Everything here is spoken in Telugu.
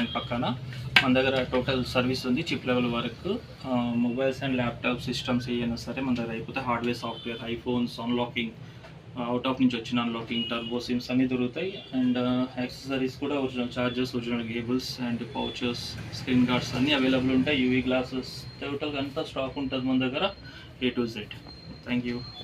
బ్యాంక్ పక్కన మన దగ్గర టోటల్ సర్వీస్ ఉంది. చిప్ లెవెల్ వరకు మొబైల్స్ అండ్ ల్యాప్టాప్ సిస్టమ్స్ ఏమైనా సరే మన దగ్గర అయిపోతే hardware software iPhones unlocking out of నుంచి వచ్చిన అన్లాకింగ్ టర్బో సిమ్స్ అన్నీ దొరుకుతాయి. అండ్ యాక్సెసరీస్ కూడా original chargers original cables and pouches screen guards అన్నీ అవైలబుల్ ఉంటాయి. యూవీ గ్లాసెస్ టోటల్ అంతా స్టాక్ ఉంటుంది మన దగ్గర A to Z. Thank you.